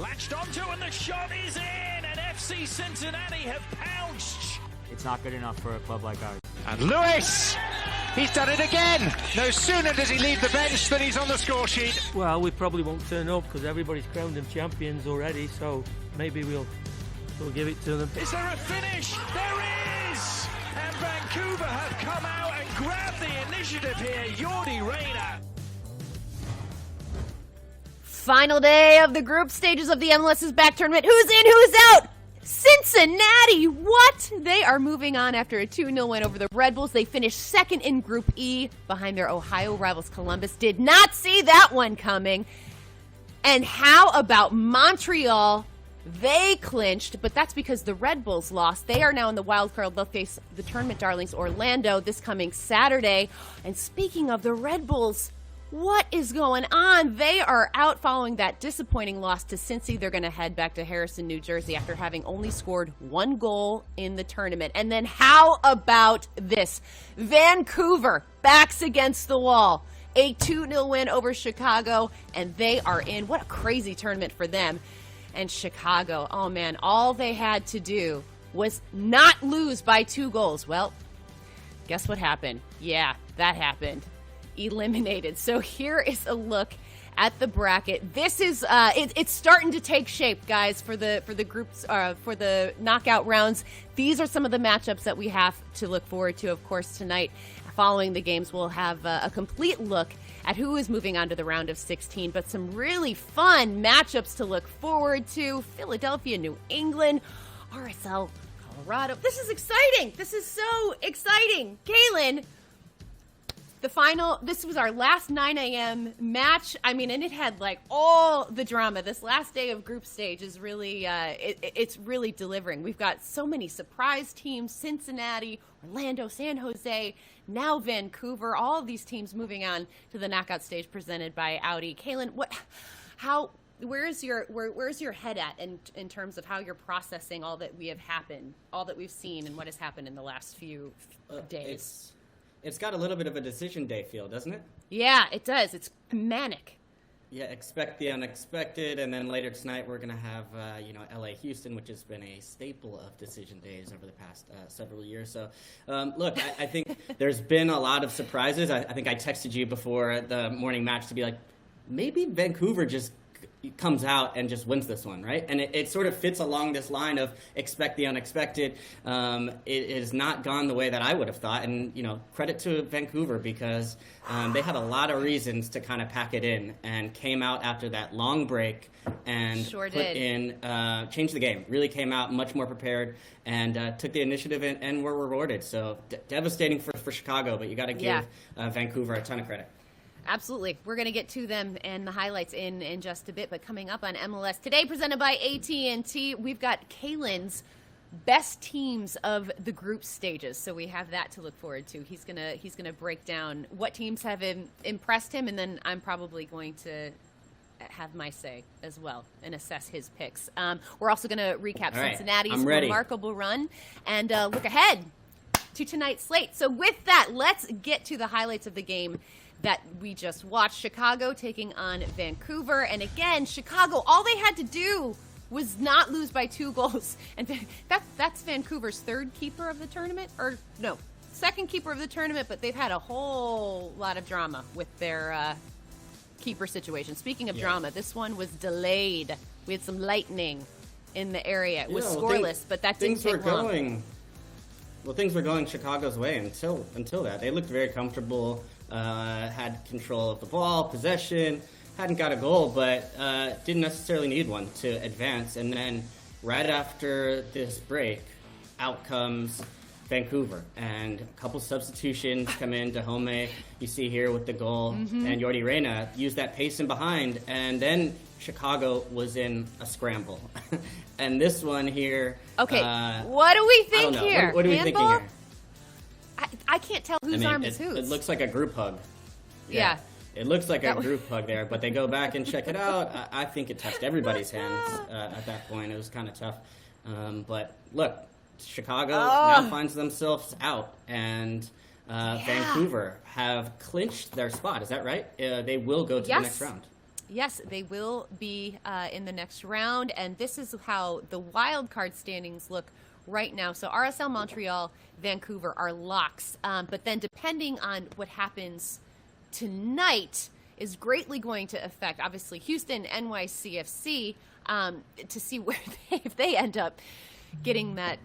latched onto, and the shot is in, and FC Cincinnati have pounced. It's not good enough for a club like ours. And Lewis, he's done it again. No sooner does he leave the bench than he's on the score sheet. Well, we probably won't turn up because everybody's crowned them champions already, so maybe we'll give it to them. Is there a finish? There is! And Vancouver have come out and grabbed the initiative here. Jordi Reyna. Final day of the group stages of the MLS's back tournament. Who's in, who's out? Cincinnati, what? They are moving on after a 2-0 win over the Red Bulls. They finished second in Group E behind their Ohio rivals Columbus. Did not see that one coming. And how about Montreal? They clinched, but that's because the Red Bulls lost. They are now in the wild card. They'll face the tournament darlings Orlando this coming Saturday. And speaking of the Red Bulls, what is going on? They are out following that disappointing loss to Cincy. They're going to head back to Harrison, New Jersey after having only scored 1 goal in the tournament. And then how about this? Vancouver backs against the wall. A 2-0 win over Chicago, and they are in. What a crazy tournament for them. And Chicago, oh man, all they had to do was not lose by 2 goals. Well, guess what happened? Yeah, that happened. Eliminated. So here is a look at the bracket. This is it's starting to take shape, guys, for the groups for the knockout rounds. These are some of the matchups that we have to look forward to. Of course, tonight, following the games, we'll have a complete look at who is moving on to the round of 16, but some really fun matchups to look forward to. Philadelphia, New England, RSL, Colorado. This is exciting. This is so exciting. Calen, the final, this was our last 9 a.m. match. I mean, and it had like all the drama. This last day of group stage is really, it's really delivering. We've got so many surprise teams: Cincinnati, Orlando, San Jose, now Vancouver. All of these teams moving on to the knockout stage presented by Audi. Calen, where's your head at in terms of how you're processing all that we have happened, all that we've seen, and what has happened in the last few days? It's got a little bit of a decision day feel, doesn't it? Yeah, it does. It's manic. Yeah, expect the unexpected, and then later tonight we're going to have, LA Houston, which has been a staple of decision days over the past several years. So, look, I think there's been a lot of surprises. I think I texted you before the morning match to be like, maybe Vancouver just comes out and just wins this one, right? And it sort of fits along this line of expect the unexpected. It has not gone the way that I would have thought, and credit to Vancouver because they had a lot of reasons to kind of pack it in and came out after that long break and changed the game. Really came out much more prepared and took the initiative and were rewarded. So devastating for Chicago, but you got to give Vancouver a ton of credit. Absolutely. We're going to get to them and the highlights in just a bit. But coming up on MLS Today, presented by AT&T, we've got Calen's best teams of the group stages. So we have that to look forward to. He's gonna break down what teams have impressed him, and then I'm probably going to have my say as well and assess his picks. We're also going to recap Cincinnati's remarkable run and look ahead to tonight's slate. So with that, let's get to the highlights of the game that we just watched. Chicago taking on Vancouver. And again, Chicago, all they had to do was not lose by 2 goals. And that's Vancouver's third keeper of the tournament. Or no, second keeper of the tournament, but they've had a whole lot of drama with their keeper situation. Speaking of drama, this one was delayed. We had some lightning in the area. It was scoreless, but that didn't take long. Things were going Chicago's way until that. They looked very comfortable. Had control of the ball, possession, hadn't got a goal, but didn't necessarily need one to advance. And then right after this break, out comes Vancouver. And a couple substitutions come in. Dahome, you see here with the goal, and Jordi Reyna used that pace in behind. And then Chicago was in a scramble. And this one here... Okay, what do we think here? What are we thinking here? I can't tell whose arm is whose. It looks like a group hug. Yeah. It looks like a group hug there, but they go back and check it out. I think it touched everybody's hands at that point. It was kind of tough. But look, Chicago now finds themselves out, and Vancouver have clinched their spot. Is that right? They will go to the next round. Yes, they will be in the next round, and this is how the wild card standings look right now. So RSL Montreal, Vancouver are locks, but then depending on what happens tonight is greatly going to affect, obviously, Houston, NYCFC, to see where if they end up getting that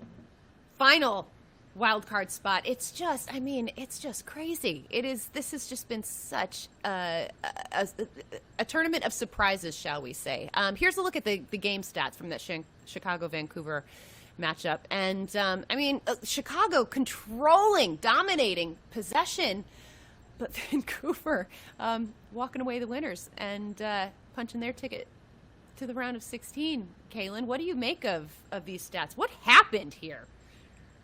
final wild card spot. It's just, I mean, it's just crazy. This has just been such a tournament of surprises, shall we say. Here's a look at the game stats from that Chicago-Vancouver matchup. And, I mean, Chicago controlling, dominating possession, but Vancouver walking away the winners and punching their ticket to the round of 16. Calen, what do you make of these stats? What happened here?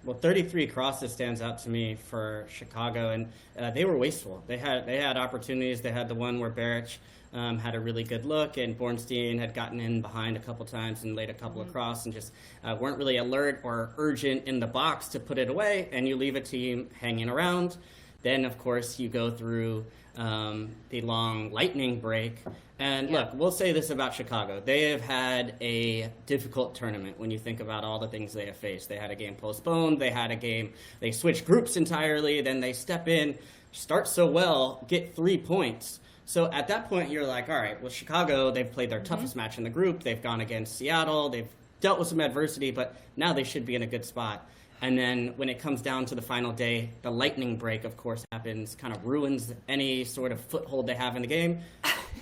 Well, 33 crosses stands out to me for Chicago, and they were wasteful. They had opportunities. They had the one where Beric had a really good look, and Bornstein had gotten in behind a couple times and laid a couple of crosses and just weren't really alert or urgent in the box to put it away, and you leave a team hanging around. Then, of course, you go through the long lightning break. And look, we'll say this about Chicago. They have had a difficult tournament when you think about all the things they have faced. They had a game postponed. They had a game. They switched groups entirely. Then they step in, start so well, get 3 points. So at that point, you're like, all right, well, Chicago, they've played their toughest match in the group. They've gone against Seattle. They've dealt with some adversity, but now they should be in a good spot. And then when it comes down to the final day, the lightning break, of course, happens, kind of ruins any sort of foothold they have in the game.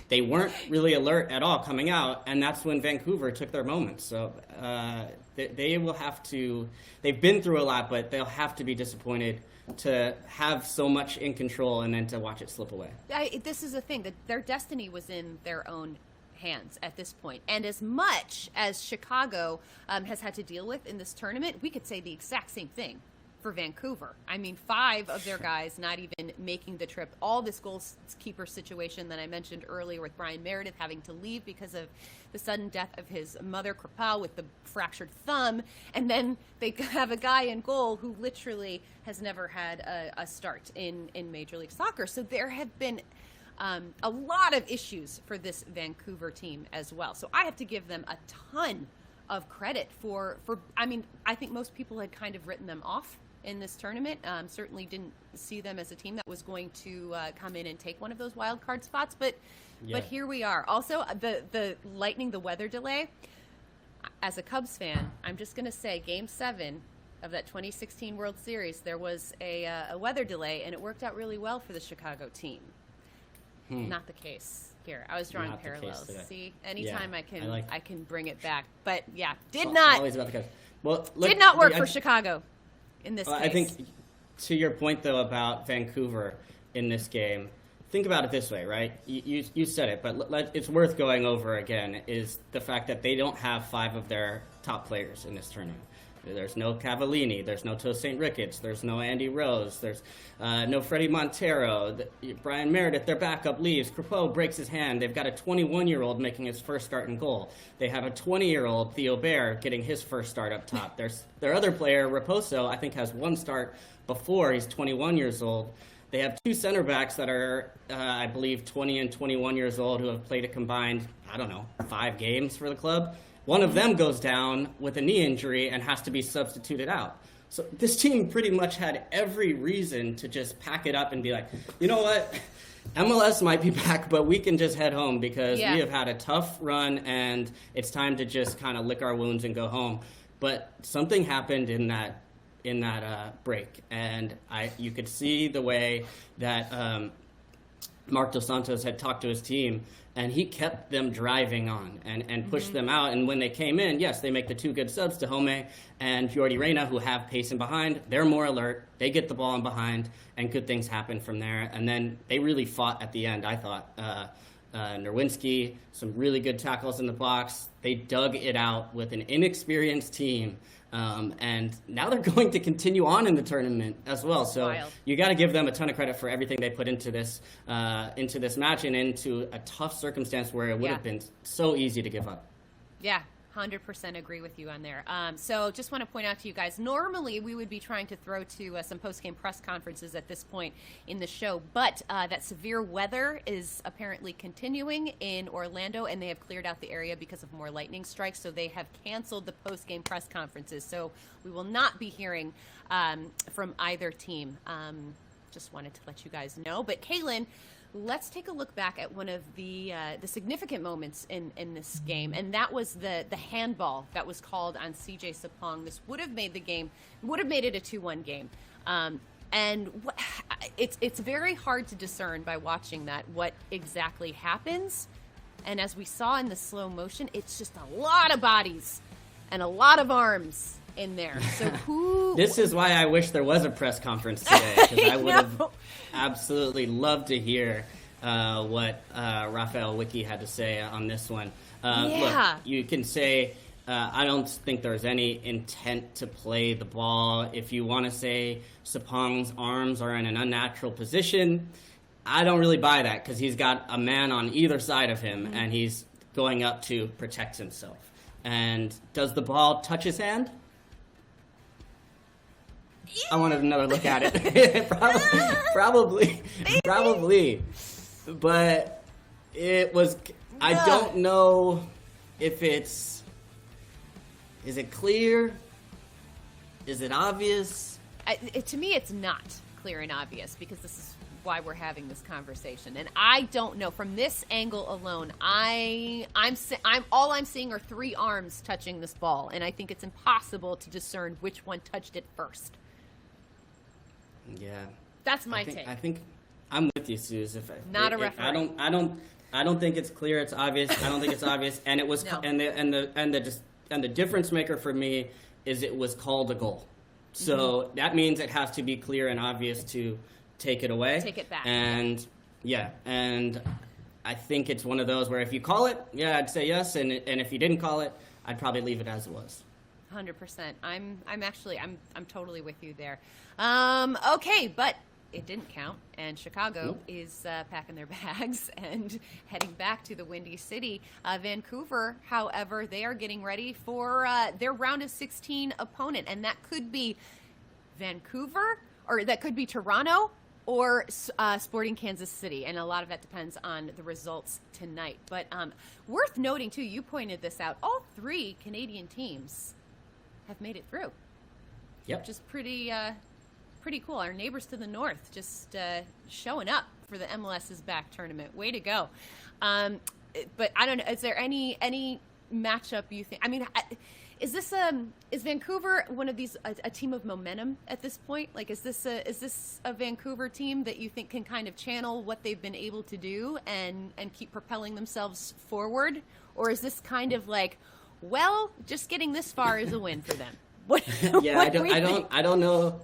They weren't really alert at all coming out, and that's when Vancouver took their moments. So they will have to, they've been through a lot, but they'll have to be disappointed to have so much in control and then to watch it slip away. This is the thing, that their destiny was in their own hands at this point. And as much as Chicago has had to deal with in this tournament, we could say the exact same thing for Vancouver. I mean, 5 of their guys not even making the trip. All this goalkeeper situation that I mentioned earlier with Brian Meredith having to leave because of the sudden death of his mother, Krapal, with the fractured thumb. And then they have a guy in goal who literally has never had a start in Major League Soccer. So there have been a lot of issues for this Vancouver team as well. So I have to give them a ton of credit for I mean, I think most people had kind of written them off in this tournament. Certainly didn't see them as a team that was going to come in and take one of those wild card spots, but here we are. Also, the Lightning, the weather delay, as a Cubs fan, I'm just going to say Game 7 of that 2016 World Series, there was a weather delay, and it worked out really well for the Chicago team. Not the case here. I was drawing Not parallels. the case See, anytime I can bring it back. But yeah, Always about the Cubs. Well, look, did not work for Chicago in this case. I think, to your point though about Vancouver in this game, think about it this way, right? You said it, but it's worth going over again. Is the fact that they don't have 5 of their top players in this tournament. There's no Cavallini. There's no Toast St. Ricketts. There's no Andy Rose. There's no Freddie Montero. Brian Meredith, their backup, leaves. Crapeau breaks his hand. They've got a 21-year-old making his first start in goal. They have a 20-year-old, Theo Bair, getting his first start up top. Their other player, Raposo, I think has 1 start before he's 21 years old. They have 2 center backs that are, I believe, 20 and 21 years old who have played a combined, 5 games for the club. One of them goes down with a knee injury and has to be substituted out. So this team pretty much had every reason to just pack it up and be like, you know what, MLS might be back, but we can just head home because we have had a tough run and it's time to just kind of lick our wounds and go home. But something happened in that break, and you could see the way that Marc Dos Santos had talked to his team, and he kept them driving on and pushed them out. And when they came in, yes, they make the 2 good subs to Home and Jordi Reyna, who have pace in behind. They're more alert. They get the ball in behind, and good things happen from there. And then they really fought at the end, I thought. Nerwinski, some really good tackles in the box. They dug it out with an inexperienced team. And now they're going to continue on in the tournament as well. So you got to give them a ton of credit for everything they put into this match and into a tough circumstance where it would have been so easy to give up. Yeah, 100% agree with you on there. So just want to point out to you guys, normally we would be trying to throw to some post-game press conferences at this point in the show, but that severe weather is apparently continuing in Orlando, and they have cleared out the area because of more lightning strikes, so they have canceled the post-game press conferences. So we will not be hearing from either team. Just wanted to let you guys know. But Calen, let's take a look back at one of the significant moments in this game, and that was the handball that was called on CJ Sapong. This would have made it a 2-1 game. It's very hard to discern by watching that what exactly happens. And as we saw in the slow motion, it's just a lot of bodies and a lot of arms in there. So who? This is why I wish there was a press conference today, because I would have absolutely loved to hear what Raphael Wicki had to say on this one. Look, you can say I don't think there's any intent to play the ball. If you want to say Sapong's arms are in an unnatural position, I don't really buy that, because he's got a man on either side of him, and he's going up to protect himself. And does the ball touch his hand? I wanted another look at it. Probably. But it was, I don't know if is it clear? Is it obvious? To me, it's not clear and obvious, because this is why we're having this conversation. And I don't know, from this angle alone, I'm all I'm seeing are 3 arms touching this ball, and I think it's impossible to discern which one touched it first. Yeah, that's my take. I think I'm with you, Suze. Not a referee. I don't think it's clear. It's obvious. I don't think it's obvious. And it was, and the difference maker for me is it was called a goal. So that means it has to be clear and obvious to take it away. Take it back. And and I think it's one of those where if you call it, I'd say yes, and if you didn't call it, I'd probably leave it as it was. 100%. I'm totally with you there. Okay, but it didn't count, and Chicago is packing their bags and heading back to the Windy City. Vancouver, however, they are getting ready for their round of 16 opponent, and that could be Vancouver, or that could be Toronto, or Sporting Kansas City, and a lot of that depends on the results tonight. But worth noting, too, you pointed this out, all 3 Canadian teams have made it through. Yep. Which is pretty cool. Our neighbors to the north just showing up for the MLS's back tournament. Way to go. But I don't know, is there any matchup you think? I mean, is Vancouver one of these a team of momentum at this point? Like, is this a Vancouver team that you think can kind of channel what they've been able to do and keep propelling themselves forward, or is this kind of like, well, just getting this far is a win for them? I don't know.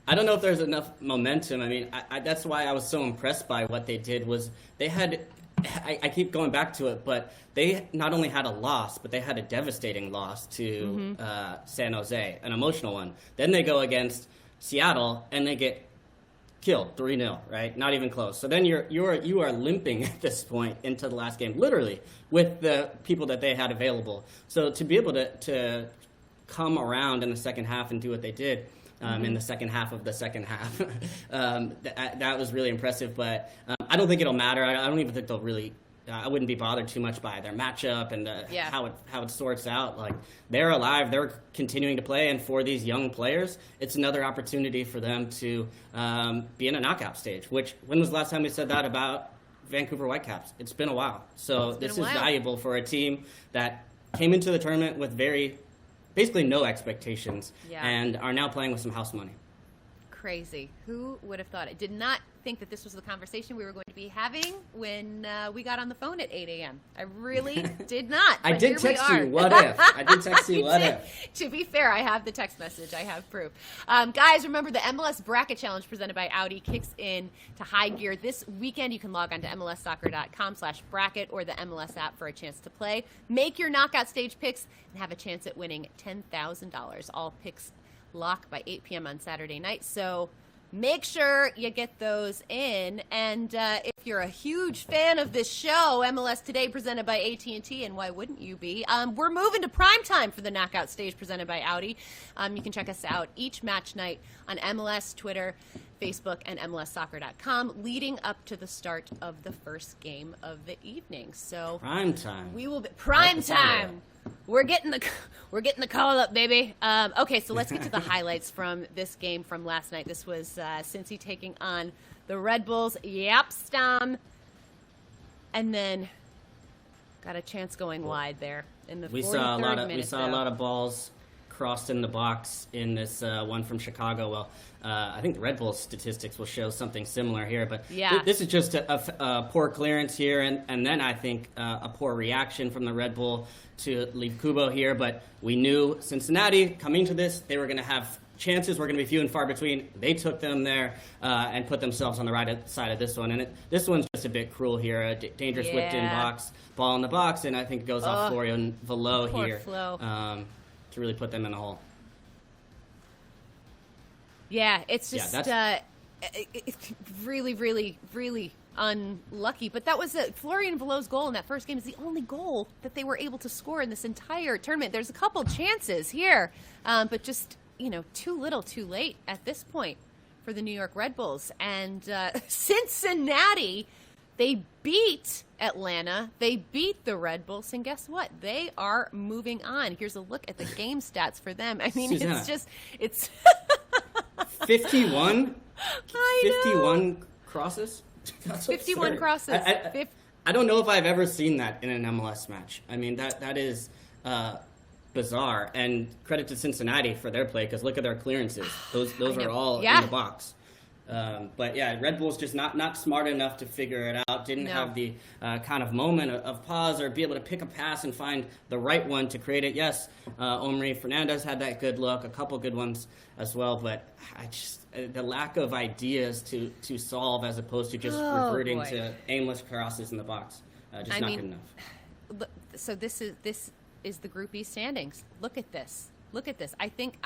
I don't know if there's enough momentum. I mean, that's why I was so impressed by what they did. Was they had, I keep going back to it, but they not only had a loss, but they had a devastating loss to San Jose, an emotional one. Then they go against Seattle and they get killed 3-0, right? Not even close. So then you are limping at this point into the last game, literally, with the people that they had available. So to be able to come around in the second half and do what they did in the second half of the second half, that was really impressive. But I don't think it'll matter. I don't even think they'll really. I wouldn't be bothered too much by their matchup and how it sorts out. Like, they're alive, they're continuing to play, and for these young players, it's another opportunity for them to be in a knockout stage. Which, when was the last time we said that about Vancouver Whitecaps? It's been a while. So this is valuable for a team that came into the tournament with basically no expectations and are now playing with some house money. Crazy. Who would have thought it? Did not think that this was the conversation we were going to be having when we got on the phone at 8 a.m. I really did not. I did text you, what if? I did text you, what if? To be fair, I have the text message. I have proof. Guys, remember the MLS Bracket Challenge presented by Audi kicks in to high gear this weekend. You can log on to mlssoccer.com/bracket or the MLS app for a chance to play. Make your knockout stage picks and have a chance at winning $10,000. All picks lock by 8 p.m. on Saturday night. So make sure you get those in. And if you're a huge fan of this show, MLS Today presented by AT&T, and why wouldn't you be? We're moving to primetime for the knockout stage presented by Audi. You can check us out each match night on MLS, Twitter, Facebook, and MLSsoccer.com, leading up to the start of the first game of the evening. So primetime. We will be primetime. We're getting the call up, baby. Okay, so let's get to the highlights from this game from last night. This was Cincy taking on the Red Bulls. Jaap Stam, and then got a chance going wide there in the 43rd minute. We saw a lot of balls crossed in the box in this one from Chicago. Well, I think the Red Bull statistics will show something similar here, but this is just a poor clearance here, and then I think a poor reaction from the Red Bull to leave Kubo here. But we knew Cincinnati coming to this, they were going to have chances were going to be few and far between. They took them there and put themselves on the right side of this one. And this one's just a bit cruel here. A dangerous whipped in box, ball in the box, and I think it goes off Florian Velo here to really put them in a hole. Yeah, it's just really, really, really unlucky. But that was Florian Velo's goal in that first game is the only goal that they were able to score in this entire tournament. There's a couple chances here, but just, too little, too late at this point for the New York Red Bulls. And Cincinnati, they beat Atlanta. They beat the Red Bulls. And guess what? They are moving on. Here's a look at the game stats for them. I mean, Susanna, it's 51? I know. 51 crosses? That's 51 absurd. crosses. I don't know if I've ever seen that in an MLS match. I mean, that is bizarre. And credit to Cincinnati for their play, because look at their clearances. Those are all in the box. But yeah, Red Bull's just not smart enough to figure it out. Didn't have the kind of moment of pause or be able to pick a pass and find the right one to create it. Yes, Omri Fernandez had that good look, a couple good ones as well. But the lack of ideas to solve as opposed to just reverting to aimless crosses in the box, not good enough. So this is the Group E standings. Look at this. I think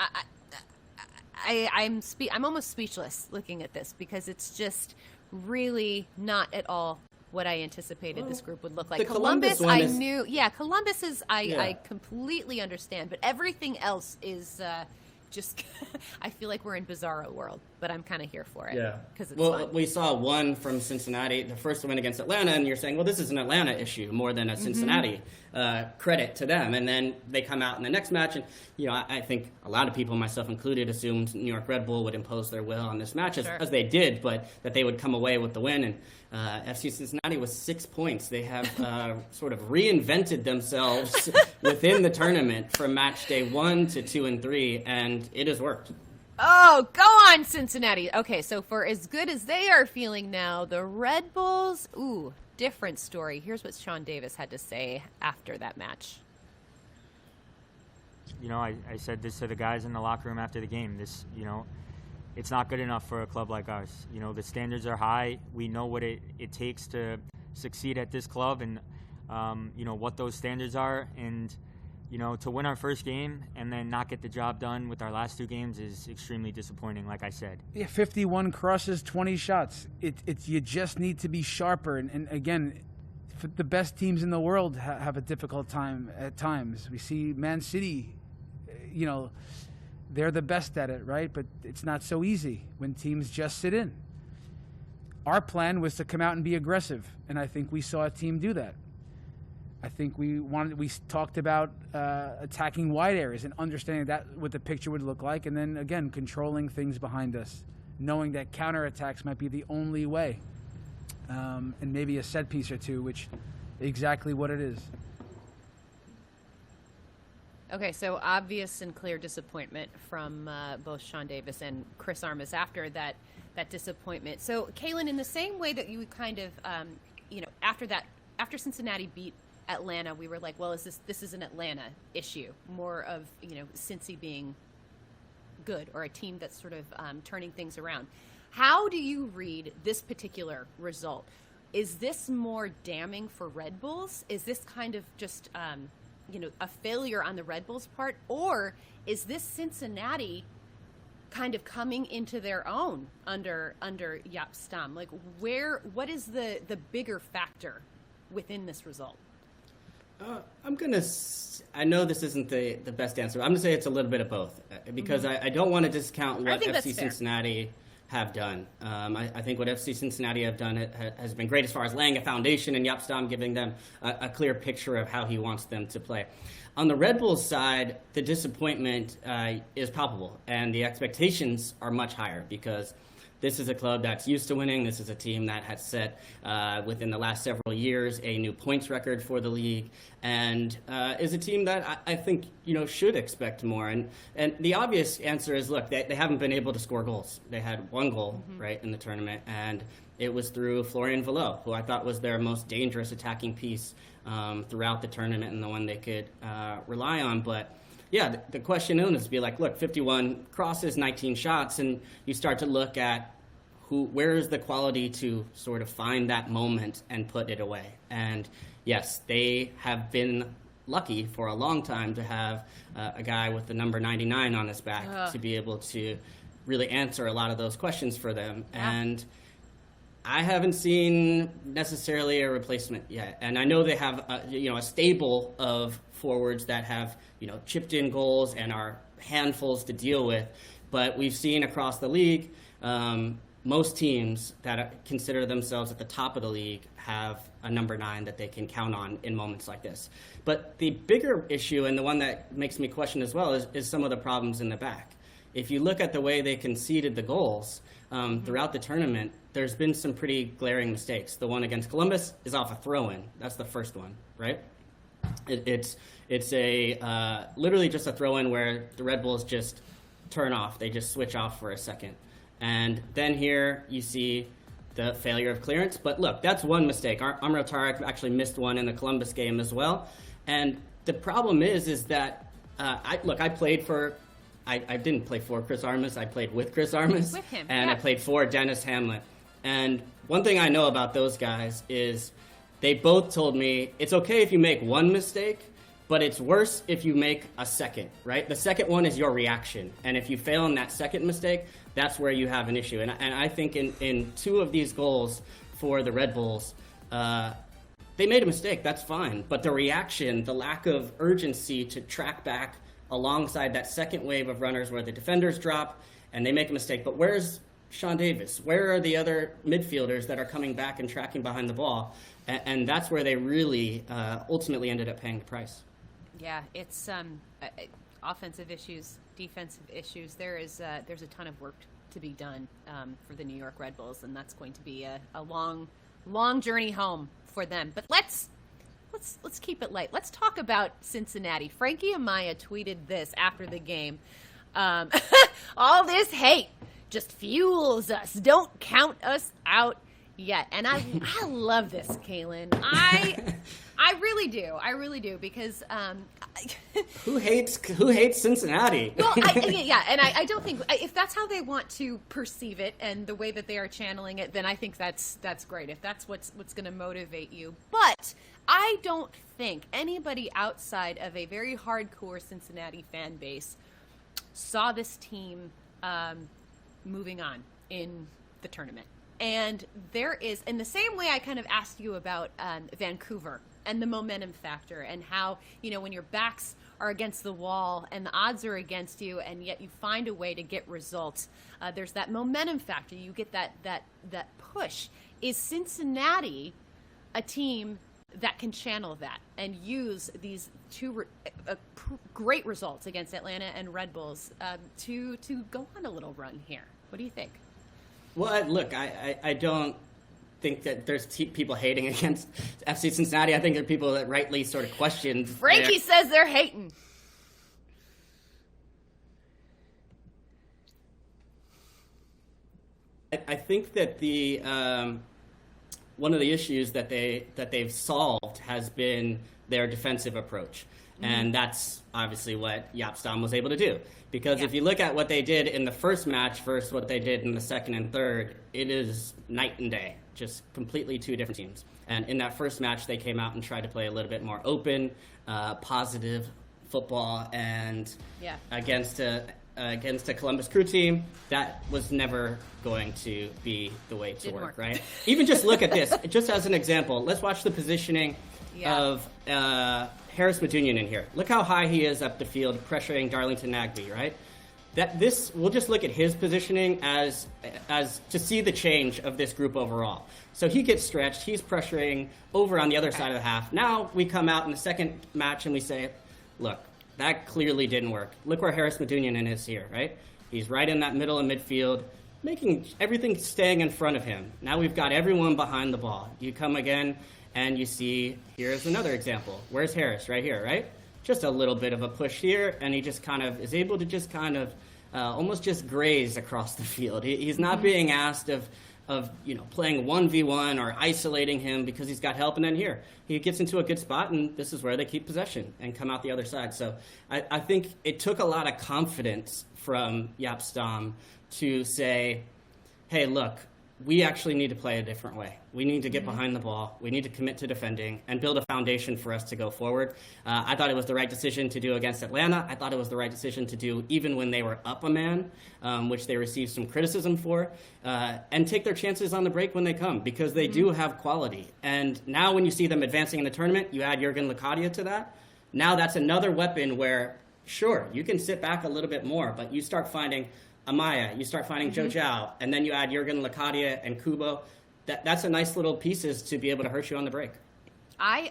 I'm almost speechless looking at this, because it's just really not at all what I anticipated this group would look like. Columbus I completely understand, but everything else is just I feel like we're in bizarro world, but I'm kind of here for it. Yeah, because it's fun. We saw one from Cincinnati, the first win against Atlanta, and you're saying, well, this is an Atlanta issue more than a Cincinnati. Credit to them. And then they come out in the next match, and I think a lot of people, myself included, assumed New York Red Bull would impose their will on this match, as they did, but that they would come away with the win. And FC Cincinnati was 6 points. They have sort of reinvented themselves within the tournament from match day 1 to 2 and 3, and it has worked. Oh, go on, Cincinnati. Okay, so for as good as they are feeling now, the Red Bulls, different story. Here's what Sean Davis had to say after that match. I said this to the guys in the locker room after the game. This, it's not good enough for a club like ours. The standards are high. We know what it takes to succeed at this club, and, what those standards are. And, to win our first game and then not get the job done with our last 2 games is extremely disappointing, like I said. Yeah, 51 crosses, 20 shots. You just need to be sharper. And again, the best teams in the world have a difficult time at times. We see Man City, they're the best at it, right? But it's not so easy when teams just sit in. Our plan was to come out and be aggressive, and I think we saw a team do that. I think we talked about attacking wide areas and understanding what the picture would look like, and then again controlling things behind us, knowing that counterattacks might be the only way, and maybe a set piece or two, which exactly what it is. Okay, so obvious and clear disappointment from both Sean Davis and Chris Armas after that disappointment. So, Calen, in the same way that you kind of, after Cincinnati beat Atlanta, we were like, well, this is an Atlanta issue, more of, Cincy being good, or a team that's sort of turning things around. How do you read this particular result? Is this more damning for Red Bulls? Is this kind of just, a failure on the Red Bulls' part? Or is this Cincinnati kind of coming into their own under Jaap Stam? Like, what is the bigger factor within this result? I know this isn't the best answer. I'm going to say it's a little bit of both, because I don't want to discount what FC Cincinnati have done. I think what FC Cincinnati have done has been great as far as laying a foundation, and Jaap Stam giving them a clear picture of how he wants them to play. On the Red Bulls side, the disappointment is palpable, and the expectations are much higher, because this is a club that's used to winning. This is a team that has set, within the last several years, a new points record for the league, and is a team that I think should expect more. And the obvious answer is, look, they haven't been able to score goals. They had one goal, right, in the tournament, and it was through Florian Valot, who I thought was their most dangerous attacking piece throughout the tournament, and the one they could rely on. But yeah, the question is to be like, look, 51 crosses, 19 shots, and you start to look at where is the quality to sort of find that moment and put it away. And yes, they have been lucky for a long time to have a guy with the number 99 on his back to be able to really answer a lot of those questions for them. Yeah. And I haven't seen necessarily a replacement yet. And I know they have a stable of forwards that have chipped in goals and are handfuls to deal with. But we've seen across the league, most teams that consider themselves at the top of the league have a number 9 that they can count on in moments like this. But the bigger issue, and the one that makes me question as well, is some of the problems in the back. If you look at the way they conceded the goals throughout the tournament, there's been some pretty glaring mistakes. The one against Columbus is off a throw-in. That's the first one, right? It's a literally just a throw-in where the Red Bulls just turn off. They just switch off for a second. And then here you see the failure of clearance. But look, that's one mistake. Amr Tarek actually missed one in the Columbus game as well. And the problem is that, I didn't play for Chris Armas. I played with Chris Armas. With him, and yeah. I played for Dennis Hamlet. And one thing I know about those guys is they both told me it's okay if you make one mistake, but it's worse if you make a second, right? The second one is your reaction. And if you fail in that second mistake, that's where you have an issue. And I think in 2 of these goals for the Red Bulls, they made a mistake. That's fine. But the reaction, the lack of urgency to track back alongside that second wave of runners where the defenders drop and they make a mistake. But where's Sean Davis? Where are the other midfielders that are coming back and tracking behind the ball? And that's where they really ultimately ended up paying the price. Yeah, it's offensive issues, defensive issues. There's a ton of work to be done for the New York Red Bulls, and that's going to be a long journey home for them. But let's keep it light. Let's talk about Cincinnati. Frankie Amaya tweeted this after the game. All this hate just fuels us. Don't count us out yet. And I love this, Calen. I really do, because who hates Cincinnati? Well, I don't think if that's how they want to perceive it and the way that they are channeling it, then I think that's great. If that's what's going to motivate you, but I don't think anybody outside of a very hardcore Cincinnati fan base saw this team moving on in the tournament. And there is, in the same way I kind of asked you about Vancouver and the momentum factor and how, when your backs are against the wall and the odds are against you and yet you find a way to get results, there's that momentum factor. You get that push. Is Cincinnati a team that can channel that and use these 2 great results against Atlanta and Red Bulls to go on a little run here? What do you think? Well, look, I don't think that there's people hating against FC Cincinnati. I think there are people that rightly sort of question. Frankie says they're hating. I think that the one of the issues that they've solved has been their defensive approach. And that's obviously what Jaap Stam was able to do. Because if you look at what they did in the first match versus what they did in the second and third, it is night and day, just completely 2 different teams. And in that first match, they came out and tried to play a little bit more open, positive football, and against against a Columbus Crew team, that was never going to be the way to work, right? Even just look at this, just as an example. Let's watch the positioning of Harris Medunian in here. Look how high he is up the field, pressuring Darlington Nagbe, right? We'll just look at his positioning as to see the change of this group overall. So he gets stretched, he's pressuring over on the other side of the half. Now we come out in the second match and we say, look, that clearly didn't work. Look where Harris Medunian is here, right? He's right in that middle of midfield, making everything staying in front of him. Now we've got everyone behind the ball. You come again and you see, here's another example. Where's Harris? Right here, right? Just a little bit of a push here, and he just kind of is able to just kind of almost just graze across the field. He's not being asked of playing 1v1 or isolating him because he's got help. And then here, he gets into a good spot, and this is where they keep possession and come out the other side. So I think it took a lot of confidence from Jaap Stam to say, hey, look, we actually need to play a different way. We need to get behind the ball. We need to commit to defending and build a foundation for us to go forward. I thought it was the right decision to do against Atlanta. I thought it was the right decision to do even when they were up a man, which they received some criticism for, and take their chances on the break when they come, because they do have quality. And now when you see them advancing in the tournament, you add Jurgen Locadia to that. Now that's another weapon where, sure, you can sit back a little bit more, but you start finding Amaya, you start finding Joe Zhao, and then you add Jurgen Locadia and Kubo. That's a nice little pieces to be able to hurt you on the break. I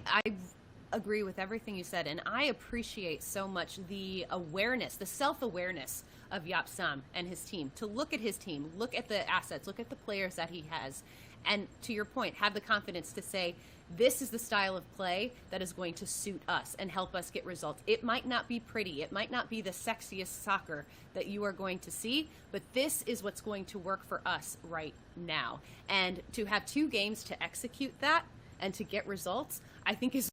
agree with everything you said, and I appreciate so much the awareness, the self-awareness of Jaap Stam and his team. To look at his team, look at the assets, look at the players that he has, and to your point, have the confidence to say, this is the style of play that is going to suit us and help us get results. It might not be pretty. It might not be the sexiest soccer that you are going to see, but this is what's going to work for us right now. And to have 2 games to execute that and to get results, I think is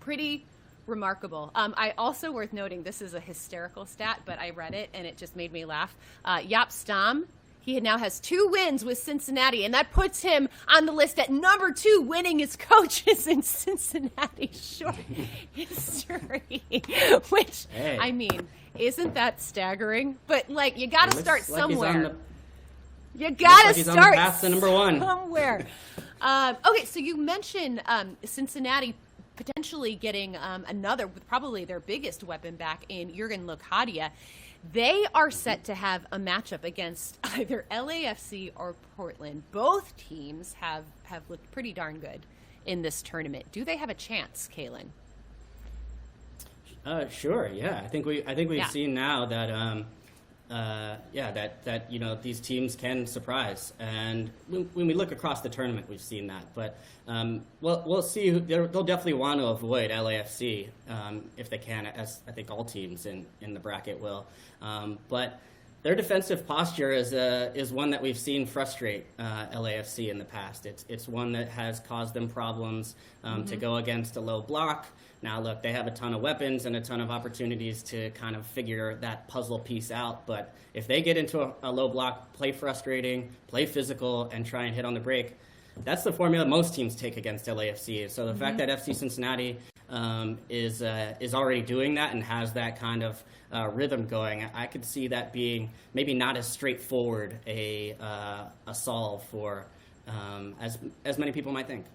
pretty remarkable. I also worth noting, this is a hysterical stat, but I read it and it just made me laugh. Jaap Stam, he now has 2 wins with Cincinnati, and that puts him on the list at number 2 winningest coaches in Cincinnati short history. Which, hey. I mean, isn't that staggering? But, like, you got to start somewhere. You got to start path to number 1 somewhere. Okay, so you mentioned Cincinnati potentially getting another, probably their biggest weapon back in Jurgen Locadia. They are set to have a matchup against either LAFC or Portland. Both teams have looked pretty darn good in this tournament. Do they have a chance, Calen? Sure. Yeah, I think we've seen now that that these teams can surprise, and when we look across the tournament, we've seen that. But we'll see. They'll definitely want to avoid LAFC if they can, as I think all teams in the bracket will. But their defensive posture is one that we've seen frustrate LAFC in the past. It's one that has caused them problems to go against a low block. Now, look, they have a ton of weapons and a ton of opportunities to kind of figure that puzzle piece out. But if they get into a low block, play frustrating, play physical, and try and hit on the break, that's the formula most teams take against LAFC. So the fact that FC Cincinnati is already doing that and has that kind of rhythm going, I could see that being maybe not as straightforward a solve for as many people might think.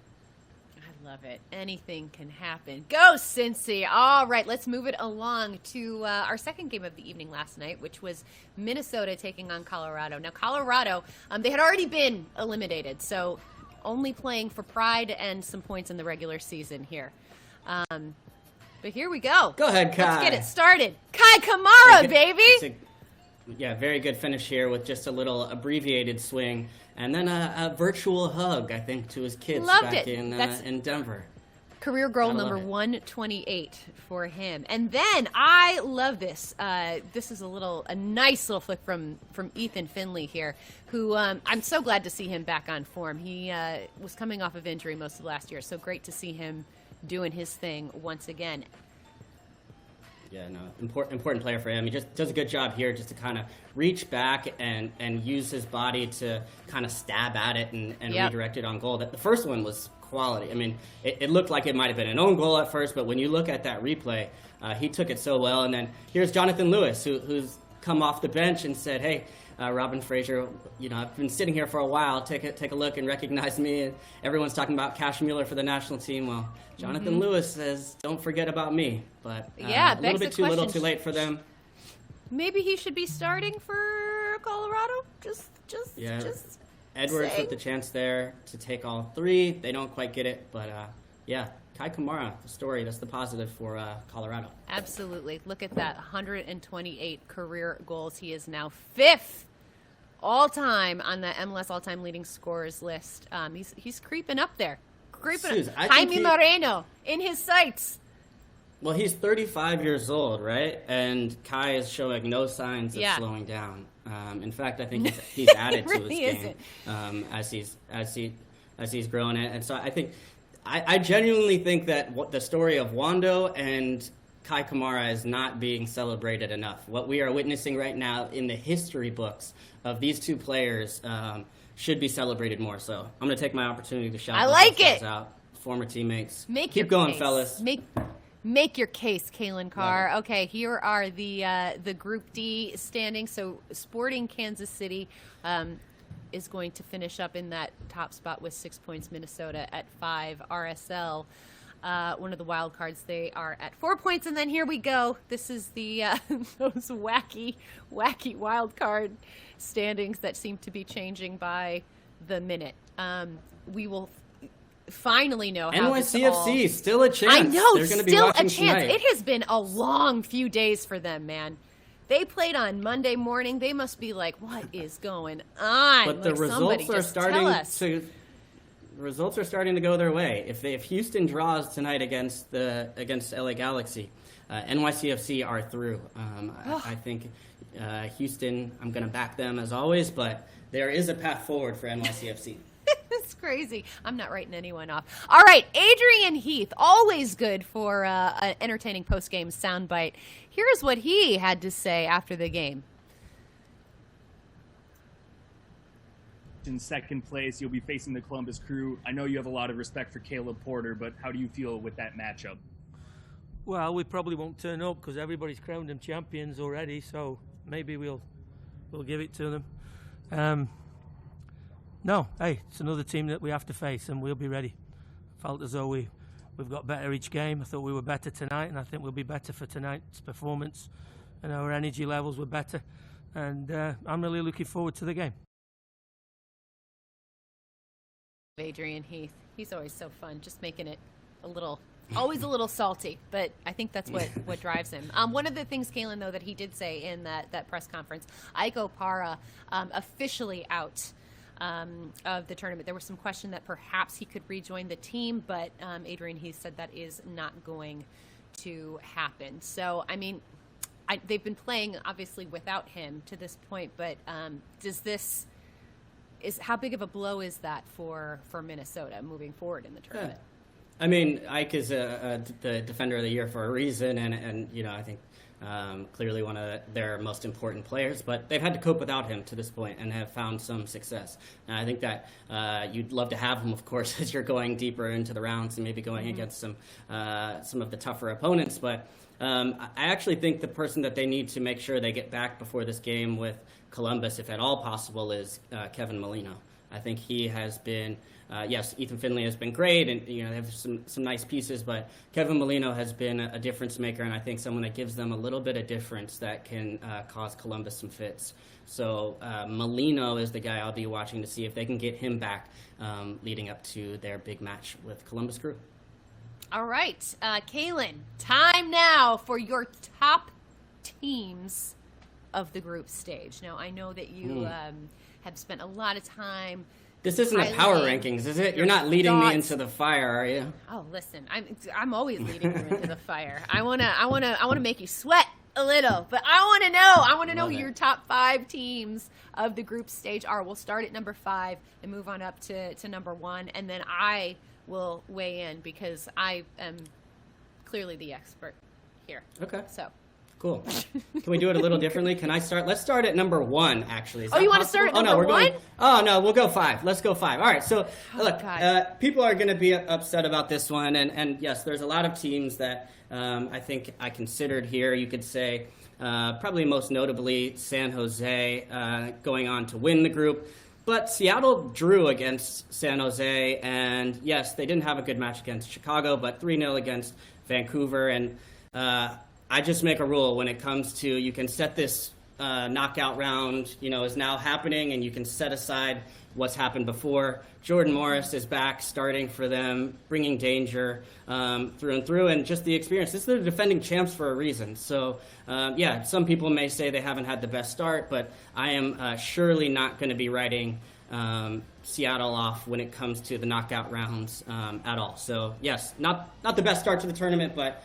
Love it. Anything can happen. Go, Cincy. All right, let's move it along to our second game of the evening last night, which was Minnesota taking on Colorado. Now, Colorado, they had already been eliminated, so only playing for pride and some points in the regular season here. But here we go. Go ahead, Kai. Let's get it started. Kai Kamara, baby. Very good finish here with just a little abbreviated swing. And then a virtual hug, I think, to his kids back in Denver. Career goal number 128 for him. And then I love this. This is a nice little flick from Ethan Finley here, who I'm so glad to see him back on form. He was coming off of injury most of last year, so great to see him doing his thing once again. Yeah, no, important player for him. He just does a good job here just to kind of reach back and use his body to kind of stab at it and redirect it on goal. The first one was quality. I mean, it looked like it might have been an own goal at first, but when you look at that replay, he took it so well. And then here's Jonathan Lewis, who's come off the bench and said, "Hey, Robin Fraser, I've been sitting here for a while. Take a look and recognize me." And everyone's talking about Cash Mueller for the national team. Well, Jonathan Lewis says, "Don't forget about me." But a little bit too little, too late for them. Maybe he should be starting for Colorado. Just Edwards saying. with the chance there to take all three. They don't quite get it, but Kai Kamara, the story. That's the positive for Colorado. Absolutely. Look at that, 128 career goals. He is now 5th all-time on the MLS all-time leading scorers list. He's creeping up there. Jaime Moreno in his sights. Well, he's 35 years old, right? And Kai is showing no signs of slowing down. In fact, I think he's added to his game as he's grown it. And so I genuinely think that the story of Wando and Kai Kamara is not being celebrated enough. What we are witnessing right now in the history books of these two players should be celebrated more. So I'm going to take my opportunity to shout those guys out. Former teammates. Keep going, fellas. Make your case, Calen Carr. Okay, here are the Group D standings. So Sporting Kansas City is going to finish up in that top spot with 6 points. Minnesota at 5. RSL, one of the wild cards, they are at 4 points. And then here we go. This is the those wacky wild card standings that seem to be changing by the minute. We will finally know how NYCFC still a chance. I know, they're gonna be still a watching chance. tonight. It has been a long few days for them, man. They played on Monday morning. They must be like, what is going on? But the results are starting to go their way. If Houston draws tonight against LA Galaxy, NYCFC are through. I think Houston, I'm going to back them as always, but there is a path forward for NYCFC. It's crazy. I'm not writing anyone off. All right, Adrian Heath, always good for an entertaining post-game soundbite. Here's what he had to say after the game. In second place, you'll be facing the Columbus Crew. I know you have a lot of respect for Caleb Porter, but how do you feel with that matchup? Well, we probably won't turn up because everybody's crowned them champions already, so maybe we'll give it to them. No, hey, it's another team that we have to face, and we'll be ready. Felt as though we've got better each game. I thought we were better tonight, and I think we'll be better for tonight's performance. And our energy levels were better, and I'm really looking forward to the game. Adrian Heath, he's always so fun, just making it always a little salty, but I think that's what drives him. One of the things, Calen, though, that he did say in that press conference, Iko Para officially out of the tournament. There was some question that perhaps he could rejoin the team, but Adrian Heath said that is not going to happen. So, I mean, they've been playing, obviously, without him to this point, but how big of a blow is that for Minnesota moving forward in the tournament? I mean, Ike is the defender of the year for a reason, and I think clearly one of their most important players, but they've had to cope without him to this point and have found some success. And I think that you'd love to have him, of course, as you're going deeper into the rounds and maybe going against some of the tougher opponents. But I actually think the person that they need to make sure they get back before this game with Columbus, if at all possible, is Kevin Molino. I think he has been, yes, Ethan Finley has been great, and they have some nice pieces, but Kevin Molino has been a difference maker, and I think someone that gives them a little bit of difference that can cause Columbus some fits. So Molino is the guy I'll be watching to see if they can get him back leading up to their big match with Columbus Crew. All right, Calen, time now for your top teams of the group stage. Now, I know that you have spent a lot of time. This isn't a power rankings, is it? You're not leading me into the fire, are you? Oh, listen, I'm always leading you into the fire. I wanna make you sweat a little, but I want to know who your top 5 teams of the group stage are. We'll start at number 5 and move on up to number 1, and then I will weigh in because I am clearly the expert here. Okay. So, Cool. Can we do it a little differently? Can I start? Let's start at number 1, actually. Is Oh, that you want to possible? start at number 1? Oh, no, we'll go 5. Let's go 5. All right, so look, people are going to be upset about this one. And yes, there's a lot of teams that I think I considered here. You could say probably most notably San Jose going on to win the group. But Seattle drew against San Jose. And yes, they didn't have a good match against Chicago, but 3-0 against Vancouver. And I just make a rule when it comes to you can set this knockout round, is now happening, and you can set aside what's happened before. Jordan Morris is back starting for them, bringing danger through and through, and just the experience. This is the defending champs for a reason. So, some people may say they haven't had the best start, but I am surely not going to be writing Seattle off when it comes to the knockout rounds at all. So, yes, not the best start to the tournament, but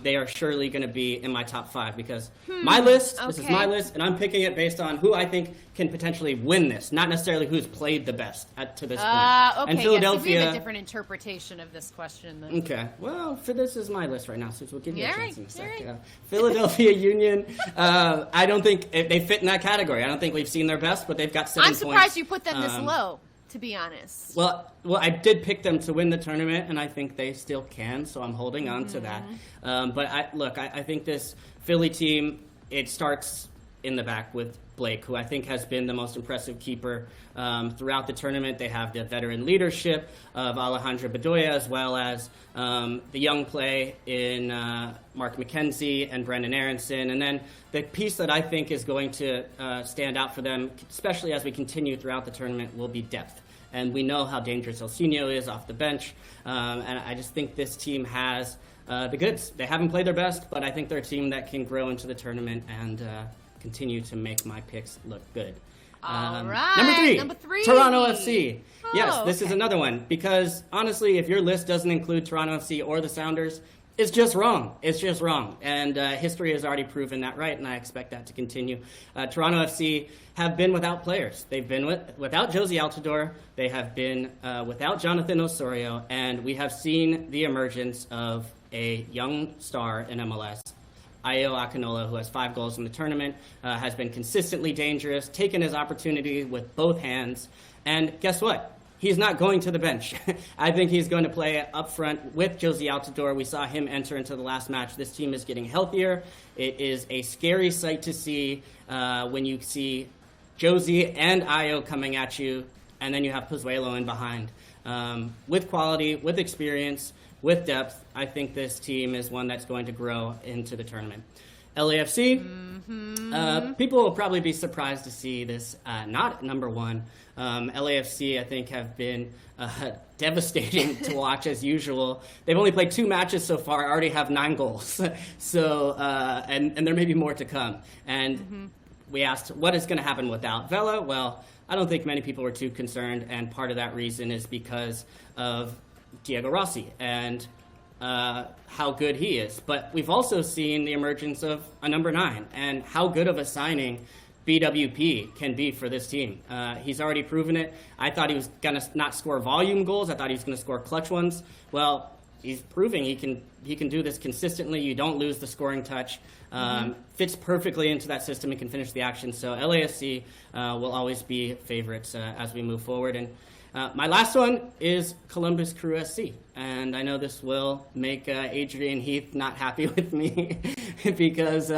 they are surely going to be in my top 5 because my list, this is my list, and I'm picking it based on who I think can potentially win this, not necessarily who's played the best to this point. Okay, and Philadelphia, we have a different interpretation of this question then. Okay, well, this is my list right now, so we'll give you a chance in a sec. Right. Philadelphia Union, I don't think they fit in that category. I don't think we've seen their best, but they've got 7 points. I'm surprised you put them this low, to be honest. Well, I did pick them to win the tournament, and I think they still can, so I'm holding on to that. But I think this Philly team, it starts in the back with Blake, who I think has been the most impressive keeper throughout the tournament. They have the veteran leadership of Alejandro Bedoya, as well as the young play in Mark McKenzie and Brendan Aronson. And then the piece that I think is going to stand out for them, especially as we continue throughout the tournament, will be depth. And we know how dangerous Elsinho is off the bench. And I just think this team has the goods. They haven't played their best, but I think they're a team that can grow into the tournament and continue to make my picks look good. All right. Number 3, Toronto FC. Yes, this is another one because honestly, if your list doesn't include Toronto FC or the Sounders, it's just wrong. It's just wrong. And history has already proven that right, and I expect that to continue. Toronto FC have been without players. They've been without Josie Altidore. They have been without Jonathan Osorio, and we have seen the emergence of a young star in MLS. Ayo Akinola, who has 5 goals in the tournament, has been consistently dangerous, taken his opportunity with both hands, and guess what? He's not going to the bench. I think he's going to play up front with Josie Altidore. We saw him enter into the last match. This team is getting healthier. It is a scary sight to see when you see Josie and Ayo coming at you, and then you have Pozuelo in behind. With quality, with experience, with depth, I think this team is one that's going to grow into the tournament. LAFC, people will probably be surprised to see this not number 1. LAFC, I think, have been devastating to watch as usual. They've only played 2 matches so far, already have 9 goals. So, and there may be more to come. And we asked, what is going to happen without Vela? Well, I don't think many people were too concerned, and part of that reason is because of Diego Rossi and how good he is. But we've also seen the emergence of a number 9 and how good of a signing BWP can be for this team. He's already proven it. I thought he was going to not score volume goals. I thought he was going to score clutch ones. Well, he's proving he can do this consistently. You don't lose the scoring touch. Fits perfectly into that system and can finish the action. So LAFC will always be favorites as we move forward. And my last one is Columbus Crew SC, and I know this will make Adrian Heath not happy with me because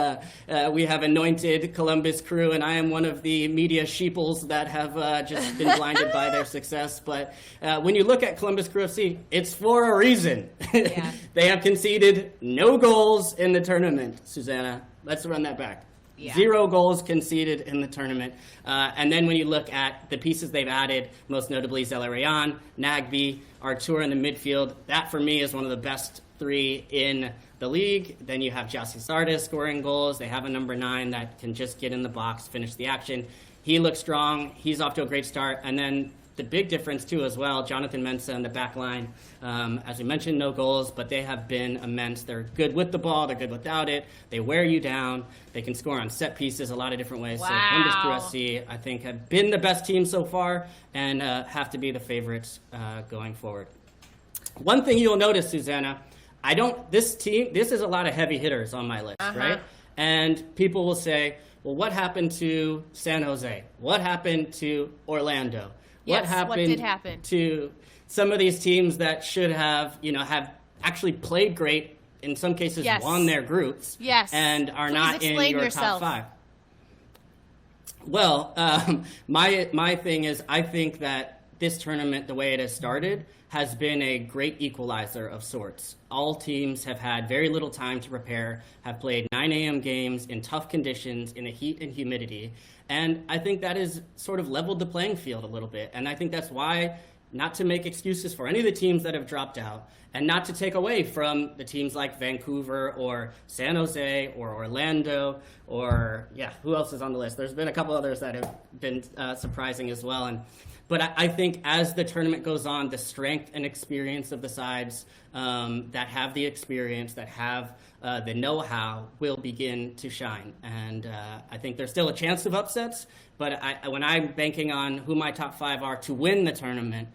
we have anointed Columbus Crew, and I am one of the media sheeples that have just been blinded by their success. But when you look at Columbus Crew FC, it's for a reason. Yeah. They have conceded no goals in the tournament. Susanna, let's run that back. Yeah. 0 goals conceded in the tournament. And then when you look at the pieces they've added, most notably Zelarayan, Nagbe, Artur in the midfield, that for me is one of the best 3 in the league. Then you have Jossie Sardis scoring goals. They have a number 9 that can just get in the box, finish the action. He looks strong. He's off to a great start. And then the big difference, too, as well, Jonathan Mensah in the back line. As we mentioned, no goals, but they have been immense. They're good with the ball. They're good without it. They wear you down. They can score on set pieces a lot of different ways. Wow. So Columbus Crew SC, I think, have been the best team so far and have to be the favorites going forward. One thing you'll notice, Susanna, this is a lot of heavy hitters on my list, right? And people will say, well, what happened to San Jose? What happened to Orlando? Yes, what did happen to some of these teams that should have, have actually played great, in some cases won their groups, and are not in your top 5? Well, my thing is, I think that this tournament, the way it has started, has been a great equalizer of sorts. All teams have had very little time to prepare, have played 9 a.m. games in tough conditions, in the heat and humidity, and I think that has sort of leveled the playing field a little bit. And I think that's why, not to make excuses for any of the teams that have dropped out, and not to take away from the teams like Vancouver or San Jose or Orlando or, who else is on the list? There's been a couple others that have been surprising as well. But I think as the tournament goes on, the strength and experience of the sides that have the experience, that have the know-how, will begin to shine. And I think there's still a chance of upsets, but when I'm banking on who my top 5 are to win the tournament,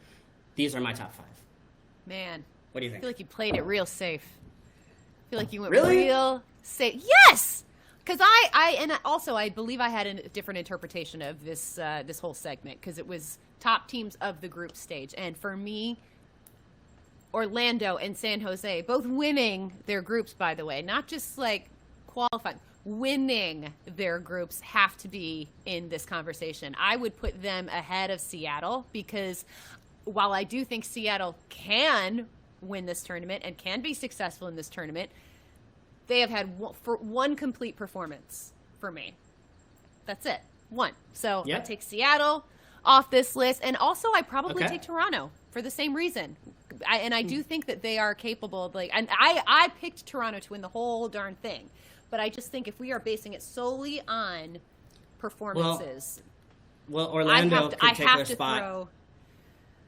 these are my top 5. Man. What do you think? I feel like you played it real safe. I feel like you went really? Real safe. Yes! Because I believe I had a different interpretation of this whole segment, because it was top teams of the group stage. And for me, Orlando and San Jose, both winning their groups, by the way, not just like qualifying, winning their groups, have to be in this conversation. I would put them ahead of Seattle, because while I do think Seattle can win this tournament and can be successful in this tournament, they have had one complete performance for me. That's it. One. So I take Seattle off this list. And also I probably take Toronto for the same reason. I do think that they are capable of, and I picked Toronto to win the whole darn thing. But I just think if we are basing it solely on performances. Well, Orlando could take their spot.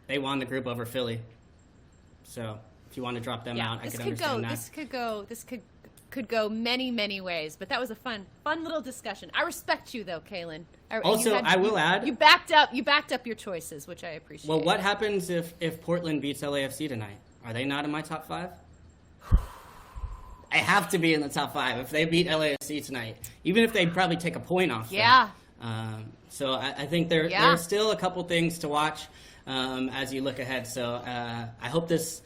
They won the group over Philly. So if you want to drop them out, I could understand that. This could go many, many ways, but that was a fun little discussion. I respect you, though, Calen. Also, I will add, you backed up your choices, which I appreciate. Well, what happens if Portland beats LAFC tonight? Are they not in my top 5? I have to be in the top 5 if they beat LAFC tonight, even if they probably take a point off. Yeah. So I think there's still a couple things to watch as you look ahead. So I hope this.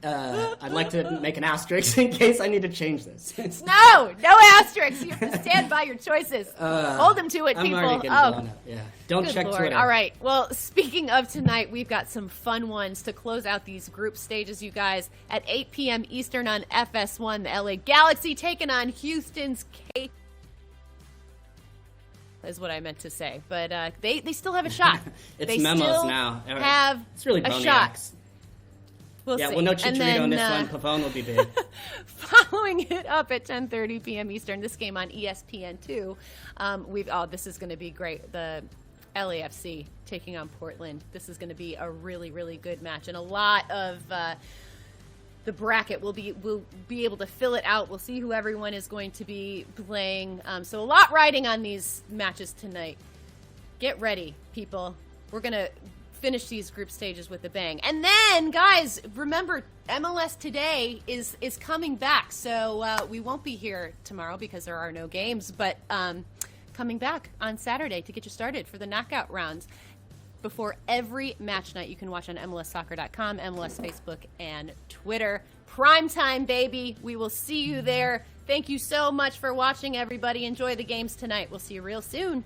I'd like to make an asterisk in case I need to change this. No asterisks. You have to stand by your choices. Hold them to it, people. I'm already getting blown up. Yeah. Don't check Lord. Twitter. All right. Well, speaking of tonight, we've got some fun ones to close out these group stages, you guys. At 8 p.m. Eastern on FS1, the LA Galaxy taking on Houston's K. Is what I meant to say. But they still have a shot. It's memos now. It's really a shot. We'll see. Well, no Chicharito on this one. Pavone will be big. Following it up at 10:30 p.m. Eastern, this game on ESPN2. This is going to be great. The LAFC taking on Portland. This is going to be a really, really good match, and a lot of the bracket will be able to fill it out. We'll see who everyone is going to be playing. So a lot riding on these matches tonight. Get ready, people. We're going to finish these group stages with a bang. And then, guys, remember, MLS Today is coming back. So we won't be here tomorrow because there are no games, but coming back on Saturday to get you started for the knockout rounds. Before every match night, you can watch on MLSsoccer.com, MLS Facebook, and Twitter. Primetime, baby. We will see you there. Thank you so much for watching, everybody. Enjoy the games tonight. We'll see you real soon.